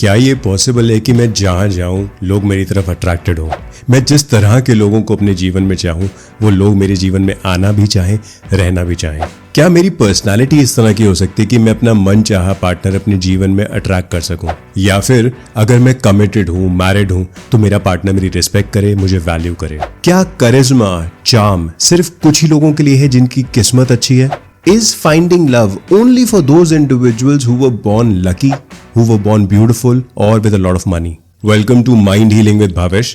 क्या ये पॉसिबल है कि मैं जहाँ जाऊँ लोग मेरी तरफ अट्रैक्टेड हों? मैं जिस तरह के लोगों को अपने जीवन में चाहूँ वो लोग मेरे जीवन में आना भी चाहें, रहना भी चाहें। क्या मेरी पर्सनालिटी इस तरह की हो सकती है कि मैं अपना मन चाहा पार्टनर अपने जीवन में अट्रैक्ट कर सकूं? या फिर अगर मैं कमिटेड हूँ, मैरिड हूँ, तो मेरा पार्टनर मेरी रिस्पेक्ट करे, मुझे वैल्यू करे? क्या करिश्मा, चार्म सिर्फ कुछ ही लोगों के लिए है जिनकी किस्मत अच्छी है? Is finding love only for those individuals who were born lucky, who were born beautiful or with a lot of money? Welcome to Mind Healing with Bhavesh.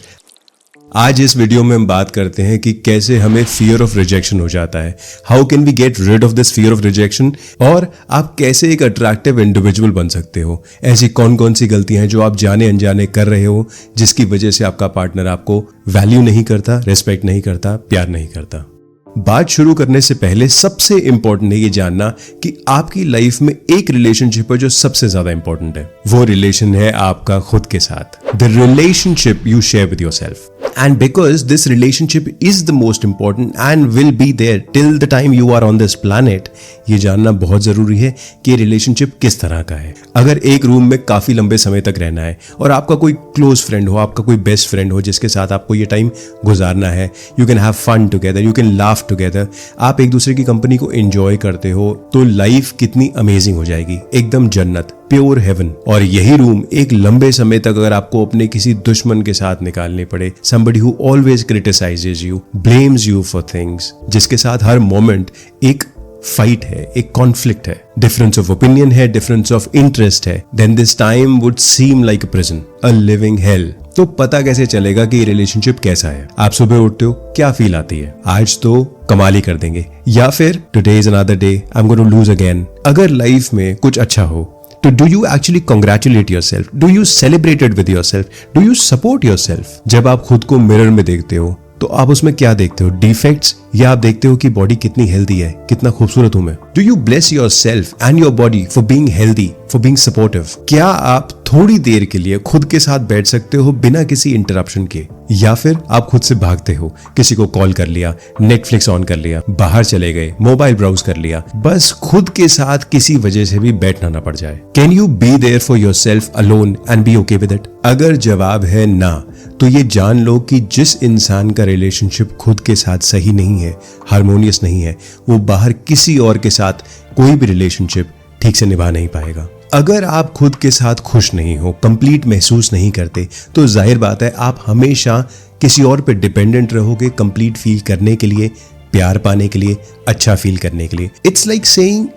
आज इस वीडियो में हम बात करते हैं कि कैसे हमें फियर ऑफ रिजेक्शन हो जाता है, how can we get rid of this fear of rejection, और आप कैसे एक अट्रैक्टिव इंडिविजुअल बन सकते हो। ऐसी कौन कौन सी गलतियां हैं जो आप जाने अनजाने कर रहे हो जिसकी वजह से आपका पार्टनर आपको वैल्यू नहीं करता, रिस्पेक्ट नहीं करता, प्यार नहीं करता। बात शुरू करने से पहले सबसे इंपॉर्टेंट है ये जानना कि आपकी लाइफ में एक रिलेशनशिप है जो सबसे ज्यादा इंपॉर्टेंट है। वो रिलेशन है आपका खुद के साथ, the relationship you share with yourself. And because this relationship is the most important and will be there till the time you are on this planet, ये जानना बहुत जरूरी है कि रिलेशनशिप किस तरह का है। अगर एक रूम में काफी लंबे समय तक रहना है और आपका कोई क्लोज फ्रेंड हो, आपका कोई बेस्ट फ्रेंड हो जिसके साथ आपको ये टाइम गुजारना है, you can have fun together, you can laugh together, आप एक दूसरे की कंपनी को एंजॉय करते हो, तो लाइफ कितनी अमेजिंग हो जाएगी, एकदम जन्नत, प्योर हेवन। और यही रूम एक लंबे समय तक अगर आपको अपने किसी दुश्मन के साथ निकालने पड़े, somebody who always criticizes you, blames you for things, जिसके साथ हर मोमेंट एक फाइट है, एक कॉन्फ्लिक्ट है, डिफरेंस ऑफ ओपिनियन है, डिफरेंस ऑफ इंटरेस्ट है, then this time would seem like a prison, a living hell. तो पता कैसे चलेगा कि रिलेशनशिप कैसा है? आप सुबह उठते हो, क्या फील आती है? आज तो कमाल ही कर देंगे, या फिर today is another day, I am going to lose again. अगर लाइफ में कुछ अच्छा हो तो do you actually congratulate yourself? Do you celebrate it with yourself? Do you support yourself? जब आप खुद को मिरर में देखते हो तो आप उसमें क्या देखते हो? डिफेक्ट्स, या आप देखते हो कि बॉडी कितनी हेल्दी है, कितना खूबसूरत हूं मैं? Do you bless your self and your body for being healthy, for being supportive? क्या आप थोड़ी देर के लिए खुद के साथ बैठ सकते हो बिना किसी इंटरप्शन के? या फिर आप खुद से भागते हो, किसी को कॉल कर लिया, नेटफ्लिक्स ऑन कर लिया, बाहर चले गए, मोबाइल ब्राउज कर लिया, बस खुद के साथ किसी वजह से भी बैठना ना पड़ जाए? Can you be there for yourself alone and be okay with it? अगर जवाब है ना, तो ये जान लो कि जिस इंसान का रिलेशनशिप खुद के साथ सही नहीं है, हार्मोनियस नहीं है, वो बाहर किसी और के साथ कोई भी रिलेशनशिप ठीक से निभा नहीं पाएगा। अगर आप खुद के साथ खुश नहीं हो, कंप्लीट महसूस नहीं करते, तो जाहिर बात है आप हमेशा किसी और पे डिपेंडेंट रहोगे कंप्लीट फील करने के लिए, प्यार पाने के लिए, अच्छा फील करने के लिए। It's like saying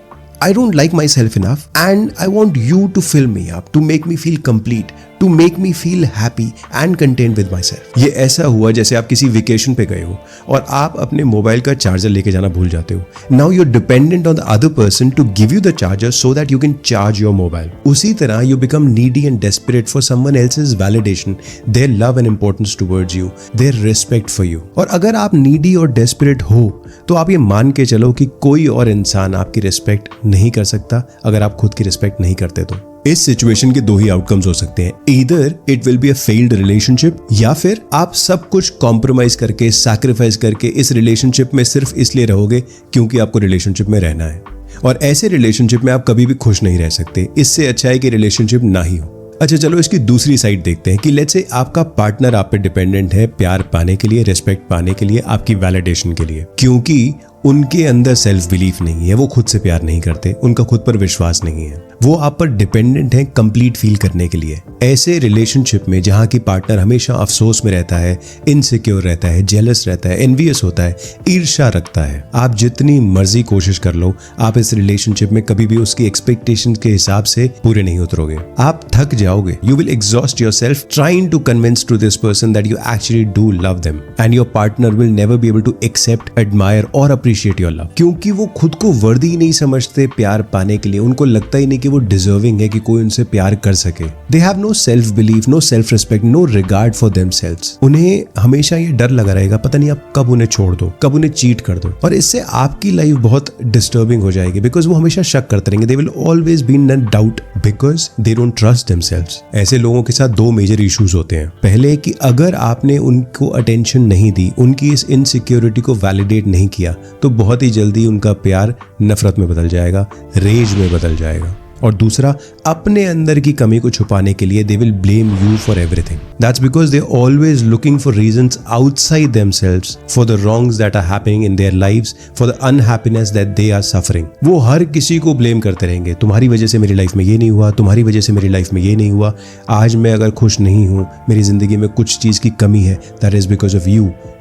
I don't like myself enough and I want you to fill me up, to make me feel complete, to make me feel happy and content with myself. ये ऐसा हुआ जैसे आप किसी vacation पे गए हो और आप अपने मोबाइल का चार्जर लेके जाना भूल जाते हो। Now you're dependent on the other person to give you the charger so that you can charge your mobile. उसी तरह you become needy and desperate for someone else's validation, their love and importance towards you, their respect for you. और अगर आप needy और desperate हो तो आप ये मान के चलो कि कोई और इंसान आपकी रिस्पेक्ट नहीं कर सकता अगर आप खुद की रिस्पेक्ट नहीं करते तो। इस सिचुएशन के दो ही आउटकम्स हो सकते हैं, either it will be a failed relationship, या फिर आप सब कुछ कॉम्प्रोमाइज करके, सैक्रिफाइस करके इस रिलेशनशिप में सिर्फ इसलिए रहोगे क्योंकि आपको रिलेशनशिप में रहना है। और ऐसे रिलेशनशिप में आप कभी भी खुश नहीं रह सकते। इससे अच्छा है कि रिलेशनशिप ना ही हो। अच्छा चलो इसकी दूसरी साइड देखते हैं कि लेट्स से आपका पार्टनर आप पे डिपेंडेंट है प्यार पाने के लिए, रिस्पेक्ट पाने के लिए, आपकी वैलिडेशन के लिए, क्योंकि उनके अंदर सेल्फ बिलीफ नहीं है, वो खुद से प्यार नहीं करते, उनका खुद पर विश्वास नहीं है, वो आप पर डिपेंडेंट है कंप्लीट फील करने के लिए। ऐसे रिलेशनशिप में जहां की पार्टनर हमेशा अफसोस में रहता है, इनसिक्योर रहता है, जेलस रहता है, एनवियस होता है, ईर्ष्या रखता है, आप जितनी मर्जी कोशिश कर लो, आप इस रिलेशनशिप में कभी भी उसकी एक्सपेक्टेशंस के हिसाब से पूरे नहीं उतरोगे। आप थक जाओगे, you will exhaust yourself trying to convince to this person that you actually do love them, and your partner will never be able to accept, admire और अप्रिशिएट योर लव, क्योंकि वो खुद को वर्दी ही नहीं समझते प्यार पाने के लिए। उनको लगता ही नहीं कि वो डिजर्विंग है कि कोई उनसे प्यार कर सके। They have no self belief, no self respect, no regard for themselves. उन्हें हमेशा ये डर लगा रहेगा, पता नहीं आप कब उन्हें छोड़ दो, कब उन्हें चीट कर दो, और इससे आपकी लाइफ बहुत डिस्टर्बिंग हो जाएगी, बिकॉज वो हमेशा शक करते रहेंगे। They will always be in doubt because they don't trust themselves. ऐसे लोगों के साथ दो मेजर इश्यूज होते हैं। पहले कि अगर आपने उनको अटेंशन नहीं दी, उनकी इस इनसिक्योरिटी को वैलिडेट नहीं किया, तो बहुत ही जल्दी उनका प्यार नफरत में बदल जाएगा, रेज में बदल जाएगा। और दूसरा, अपने अंदर की कमी को छुपाने के लिए they will blame you for everything. That's because they always looking for reasons outside themselves for the wrongs that are happening in their lives, for the unhappiness that they are suffering. वो हर किसी को blame करते रहेंगे, तुम्हारी वजह से मेरी लाइफ में ये नहीं हुआ, तुम्हारी वजह से मेरी लाइफ में ये नहीं हुआ, आज मैं अगर खुश नहीं हूँ, मेरी जिंदगी में कुछ चीज की कमी है, that is because of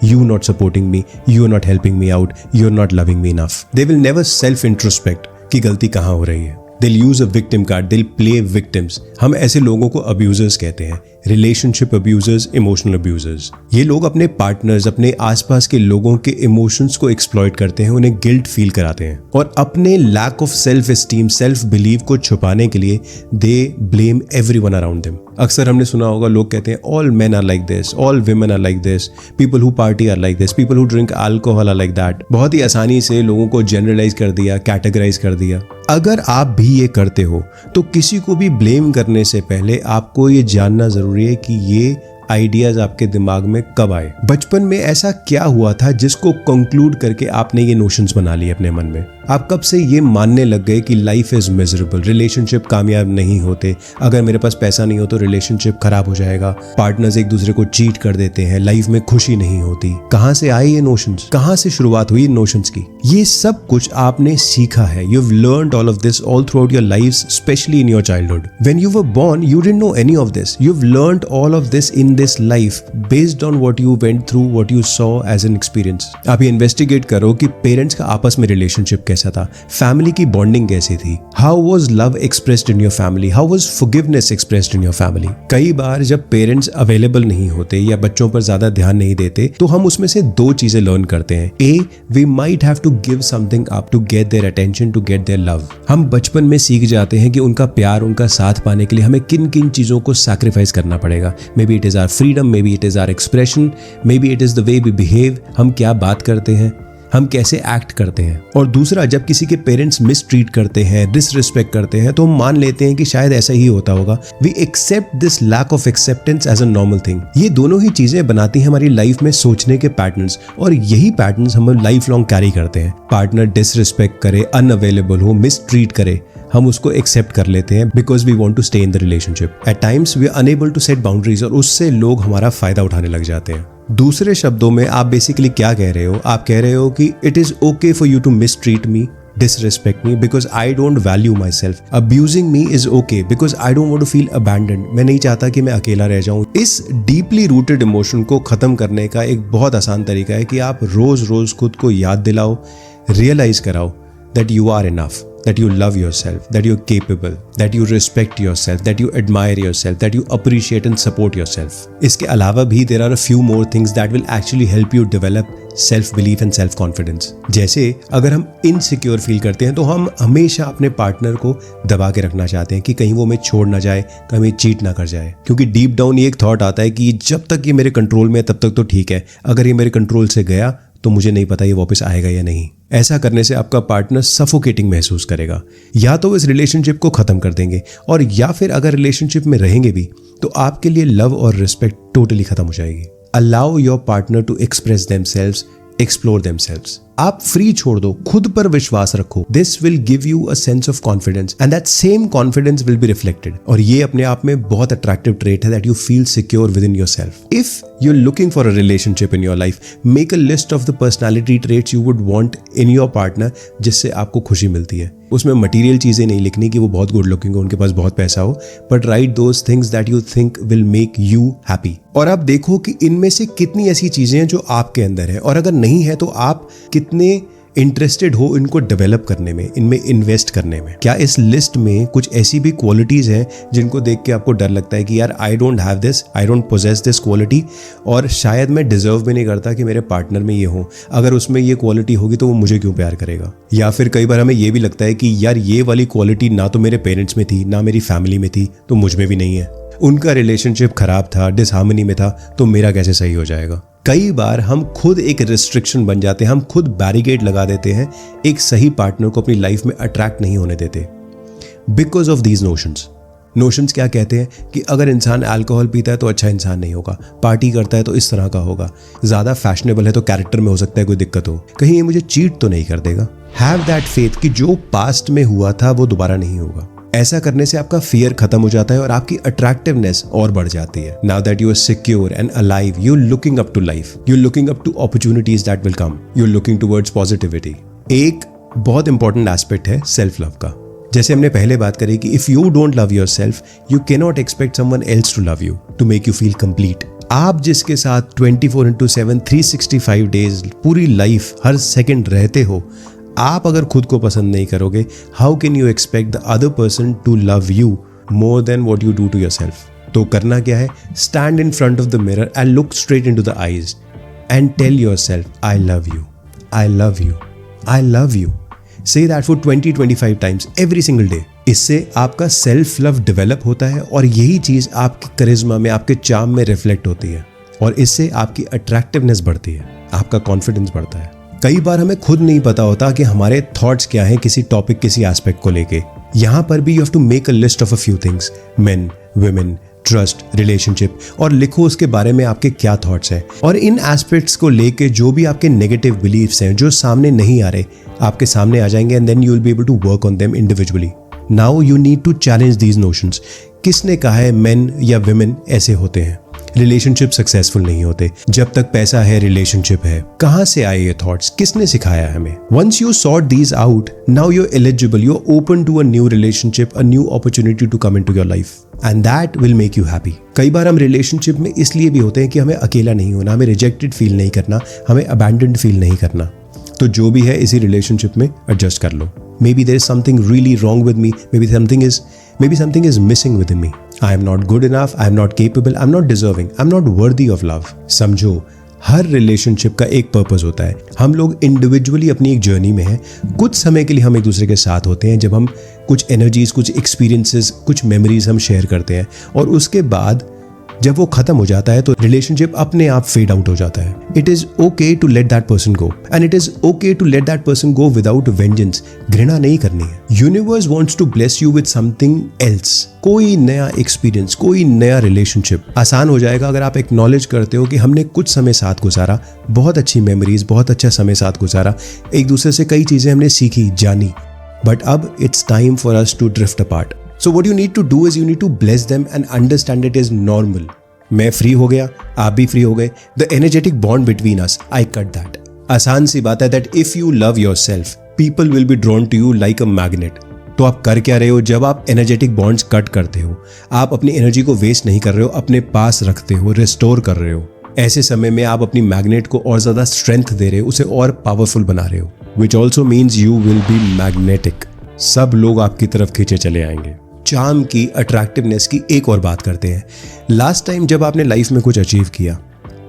you not supporting me, you not helping me out, you're not loving me enough. They will never self introspect कि गलती कहाँ हो रही है। They'll use a victim card, they'll play victims. हम ऐसे लोगों को abusers कहते हैं, रिलेशनशिप अब्यूजर्स, इमोशनल अब्यूजर्स। ये लोग अपने पार्टनर्स, अपने आसपास के लोगों के इमोशंस को एक्सप्लॉइट करते हैं, उन्हें गिल्ट फील कराते हैं और अपने lack of self esteem, self believe को छुपाने के लिए they blame everyone around them. अक्सर हमने सुना होगा, लोग कहते हैं all men are like this, all women are like this, people who party are like this, people who drink alcohol are like that. बहुत ही आसानी से लोगों को जनरलाइज कर दिया, कैटेगराइज कर दिया। अगर आप भी ये करते हो तो किसी को भी ब्लेम करने से पहले आपको ये जानना जरूरी है कि ये आइडियाज आपके दिमाग में कब आए। बचपन में ऐसा क्या हुआ था जिसको कंक्लूड करके आपने ये नोशंस बना लिए अपने मन में। आप कब से ये मानने लग गए कि लाइफ इज मिजरेबल, रिलेशनशिप कामयाब नहीं होते, अगर मेरे पास पैसा नहीं हो तो रिलेशनशिप खराब हो जाएगा, पार्टनर्स एक दूसरे को चीट कर देते हैं, लाइफ में खुशी नहीं होती। कहां से आए ये नोशंस, कहां से शुरुआत हुई इन नोशंस की? ये सब कुछ आपने सीखा है। You have learned all of this all throughout your lives, specially in your childhood. When you were born you didn't know any of this. You have learned all of this in this life based on what you went through, what you saw as an experience. आप ये investigate करो कि parents का आपस में relationship कैसा था, family की बॉन्डिंग कैसी थी, how was love expressed in your family, how was forgiveness expressed in your family. कई बार जब पेरेंट्स अवेलेबल नहीं होते या बच्चों पर ज्यादा ध्यान नहीं देते तो हम उसमें से दो चीजें लर्न करते हैं। Uh, we might have to give something up to get their attention, to get their love. हम बचपन में सीख जाते हैं कि उनका प्यार, उनका साथ पाने के लिए हमें किन किन चीजों को सैक्रिफाइस करना पड़ेगा। Maybe it is our freedom, maybe it is our expression, maybe it is the way we behave, हम क्या बात करते हैं, हम कैसे एक्ट करते हैं। और दूसरा, जब किसी के पेरेंट्स मिसट्रीट करते हैं, डिसरिस्पेक्ट करते हैं, तो हम मान लेते हैं कि शायद ऐसा ही होता होगा। We accept this lack of acceptance as a normal thing. ये दोनों ही चीजें बनाती हैं हमारी लाइफ में सोचने के पैटर्न्स, और यही पैटर्न्स हम लाइफ लॉन्ग कैरी करते हैं। पार्टनर डिसरिस्पेक्ट करे, अनअवेलेबल हो, मिसट्रीट करे, हम उसको एक्सेप्ट कर लेते हैं because we want to stay in the relationship. At times we are unable to set boundaries और उससे लोग हमारा फायदा उठाने लग जाते हैं। दूसरे शब्दों में आप बेसिकली क्या कह रहे हो? आप कह रहे हो कि it is okay for you to mistreat me, disrespect me because I don't value myself. Abusing me is okay because I don't want to feel abandoned. मैं नहीं चाहता कि मैं अकेला रह जाऊं। इस deeply rooted emotion को खत्म करने का एक बहुत आसान तरीका है कि आप रोज रोज खुद को याद दिलाओ, रियलाइज कराओ that you are enough, that you love yourself, that you're capable, that you respect yourself, that you admire yourself, that you appreciate and support yourself. इसके अलावा भी there are a few more things that will actually help you develop self belief and self confidence. जैसे अगर हम insecure feel करते हैं तो हम हमेशा अपने पार्टनर को दबा के रखना चाहते हैं कि कहीं वो हमें छोड़ ना जाए, कहीं हमें चीट ना कर जाए, क्योंकि डीप डाउन ये एक थॉट आता है कि जब तक ये मेरे कंट्रोल में है तब तक तो ठीक है, अगर ये मेरे कंट्रोल से गया तो मुझे नहीं पता ये वापस आएगा या नहीं। ऐसा करने से आपका पार्टनर सफोकेटिंग महसूस करेगा। या तो इस रिलेशनशिप को खत्म कर देंगे, और या फिर अगर रिलेशनशिप में रहेंगे भी तो आपके लिए लव और रिस्पेक्ट टोटली खत्म हो जाएगी। Allow your partner to express themselves, explore themselves. आप फ्री छोड़ दो, खुद पर विश्वास रखो। This will give you a sense of confidence and that same confidence will be reflected. और ये अपने आप में बहुत अट्रैक्टिव ट्रेट है, that you feel secure within yourself. If you are looking for a relationship in your life, make a list of the personality traits you would want in your partner, जिससे आपको खुशी मिलती है। उसमें material चीजें नहीं लिखनी कि वो बहुत गुड लुकिंग हो, उनके पास बहुत पैसा हो, but right those things that you think will make you happy. और आप देखो कि इनमें से कितनी ऐसी चीजें हैं जो आपके अंदर है, और अगर नहीं है तो आप कितने इंटरेस्टेड हो इनको डेवलप करने में, इनमें इन्वेस्ट करने में। क्या इस लिस्ट में कुछ ऐसी भी क्वालिटीज हैं जिनको देख के आपको डर लगता है कि यार I don't have this, I don't possess this quality, और शायद मैं डिजर्व भी नहीं करता कि मेरे पार्टनर में ये हो, अगर उसमें ये क्वालिटी होगी तो वो मुझे क्यों प्यार करेगा। या फिर कई बार हमें ये भी लगता है कि यार ये वाली क्वालिटी ना तो मेरे पेरेंट्स में थी, ना मेरी फैमिली में थी, तो मुझ में भी नहीं है। उनका रिलेशनशिप खराब था, डिसहार्मनी में था, तो मेरा कैसे सही हो जाएगा। कई बार हम खुद एक रिस्ट्रिक्शन बन जाते हैं, हम खुद बैरिकेड लगा देते हैं, एक सही पार्टनर को अपनी लाइफ में अट्रैक्ट नहीं होने देते बिकॉज ऑफ दीज नोशंस। क्या कहते हैं कि अगर इंसान अल्कोहल पीता है तो अच्छा इंसान नहीं होगा, पार्टी करता है तो इस तरह का होगा, ज्यादा फैशनेबल है तो कैरेक्टर में हो सकता है कोई दिक्कत हो, कहीं ये मुझे चीट तो नहीं कर देगा। हैव दैट फेथ कि जो पास्ट में हुआ था वो दोबारा नहीं होगा। ऐसा करने से आपका फियर खत्म हो जाता है और आपकी अट्रैक्टिवनेस और बढ़ जाती है। Now that you are secure and alive, you are looking up to life, you are looking up to opportunities that will come, you are looking towards positivity. एक बहुत इंपॉर्टेंट एस्पेक्ट है सेल्फ लव का। जैसे हमने पहले बात करी कि if you don't love yourself, you can not expect someone else to love you, to make you feel complete. आप जिसके साथ 24/7 365 डेज पूरी लाइफ हर सेकंड रहते हो, आप अगर खुद को पसंद नहीं करोगे, how can you expect the other person to love you more than what you do to yourself? तो करना क्या है? Stand in front of the mirror and look straight into the eyes and tell yourself I love you, I love you, I love you. Say that for 20-25 times every single day. इससे आपका self love develop होता है और यही चीज आपके करिश्मा में, आपके चार्म में रिफ्लेक्ट होती है और इससे आपकी अट्रैक्टिवनेस बढ़ती है, आपका कॉन्फिडेंस बढ़ता है। कई बार हमें खुद नहीं पता होता कि हमारे थॉट्स क्या हैं किसी टॉपिक, किसी एस्पेक्ट को लेके। यहाँ पर भी you have to make a list of a few things, men, women, trust, relationship, और लिखो उसके बारे में आपके क्या थॉट्स हैं। और इन एस्पेक्ट्स को लेके जो भी आपके नेगेटिव बिलीफ्स हैं जो सामने नहीं आ रहे, आपके सामने आ जाएंगे and then you will be able to work on them individually. Now you need to challenge these notions. किसने कहा है मेन या वुमेन ऐसे होते हैं? रिलेशनशिप सक्सेसफुल नहीं होते जब तक पैसा है, रिलेशनशिप है। कहां से आए ये थॉट्स? किसने सिखाया हमें? Once you sort these out, now you are eligible, you are open to a new relationship, a new opportunity to come into your life and that will make you happy. कई बार हम relationship में इसलिए भी होते हैं कि हमें अकेला नहीं होना, हमें रिजेक्टेड फील नहीं करना, हमें अबैंडन्ड फील नहीं करना। तो जो भी है इसी रिलेशनशिप में एडजस्ट कर लो। Maybe there is something really wrong with me, maybe something is missing within me. I am not good enough, I am not capable, I am not deserving, I am not worthy of love. समझो, हर relationship का एक purpose होता है। हम लोग individually अपनी एक जर्नी में हैं। कुछ समय के लिए हम एक दूसरे के साथ होते हैं, जब हम कुछ एनर्जीज, कुछ एक्सपीरियंसेस, कुछ मेमोरीज हम शेयर करते हैं, और उसके बाद जब वो खत्म हो जाता है तो रिलेशनशिप अपने आप फेड आउट हो जाता है। It is okay to let that person go and it is okay to let that person go without vengeance. घृणा नहीं करनी है। Universe wants to bless you with something else. कोई नया एक्सपीरियंस, कोई नया रिलेशनशिप आसान हो जाएगा अगर आप एक्नॉलेज करते हो कि हमने कुछ समय साथ गुजारा, बहुत अच्छी मेमोरीज, बहुत अच्छा समय साथ गुजारा, एक दूसरे से कई चीजें हमने सीखी, जानी, बट अब it's time for us to drift apart. So what you need to do is you need to bless them and understand it is normal. मैं फ्री हो गया, आप भी फ्री हो गए। The energetic bond between us, I cut that. आसान सी बात है that if you love yourself, people will be drawn to you like a magnet. तो आप कर क्या रहे हो? जब आप एनर्जेटिक बॉन्ड्स कट करते हो, आप अपनी एनर्जी को वेस्ट नहीं कर रहे हो, अपने पास रखते हो, रिस्टोर कर रहे हो। ऐसे समय में आप अपनी मैग्नेट को और ज्यादा स्ट्रेंथ दे रहे हो, उसे और पावरफुल बना रहे हो, which also means you will be magnetic. सब लोग आपकी तरफ खींचे चले आएंगे। चार्म की, अट्रैक्टिवनेस की एक और बात करते हैं। लास्ट टाइम जब आपने लाइफ में कुछ अचीव किया,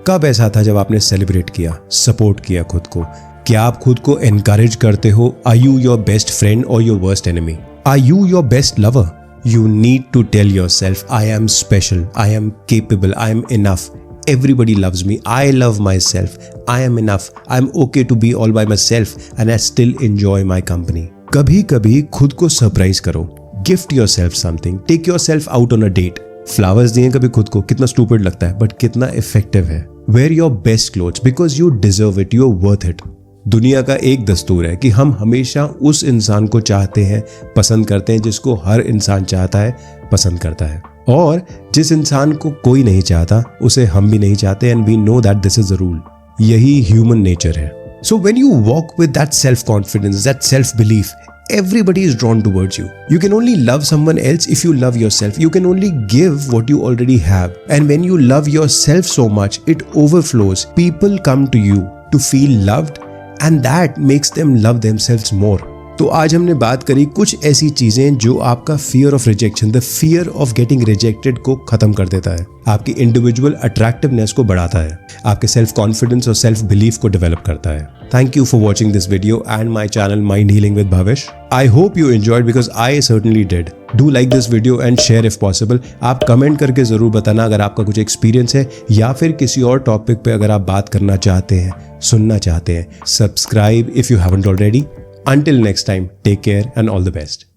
कब ऐसा था जब आपने सेलिब्रेट किया, सपोर्ट किया खुद को? क्या आप खुद को एनकरेज करते हो? Are you your best friend और your worst enemy? Are you your best lover? You need to tell yourself, I am special, I am capable, I am enough, everybody loves me, I love myself, I am enough, I am okay to be all by myself and I still enjoy my company. कभी कभी खुद को surprise करो। Gift yourself something, take yourself out on a date. Flowers दिए कभी खुद को, कितना स्टूपिड लगता है बट कितना इफेक्टिव है। Wear your best clothes because you deserve it, you are worth it. दुनिया का एक दस्तूर है कि हम हमेशा उस इंसान को चाहते हैं, पसंद करते हैं जिसको हर इंसान चाहता है, पसंद करता है, और जिस इंसान को कोई नहीं चाहता उसे हम भी नहीं चाहते। And we know that this is a rule. यही ह्यूमन नेचर है। So when you walk with that self confidence, that self belief, everybody is drawn towards you. You can only love someone else if you love yourself. You can only give what you already have. And when you love yourself so much, it overflows. People come to you to feel loved and that makes them love themselves more. तो आज हमने बात करी कुछ ऐसी चीजें जो आपका fear of rejection, the fear of getting rejected को खत्म कर देता है, आपकी इंडिविजुअल अट्रैक्टिवनेस को बढ़ाता है, आपके सेल्फ कॉन्फिडेंस और सेल्फ बिलीफ को डेवलप करता है। Thank you for watching this video and my channel Mind Healing with Bhavish. I hope you enjoyed because I certainly did. Do like this video and share if possible. आप comment करके जरूर बताना अगर आपका कुछ experience है या फिर किसी और टॉपिक पे अगर आप बात करना चाहते हैं, सुनना चाहते हैं। Subscribe if you haven't already. Until next time, take care and all the best.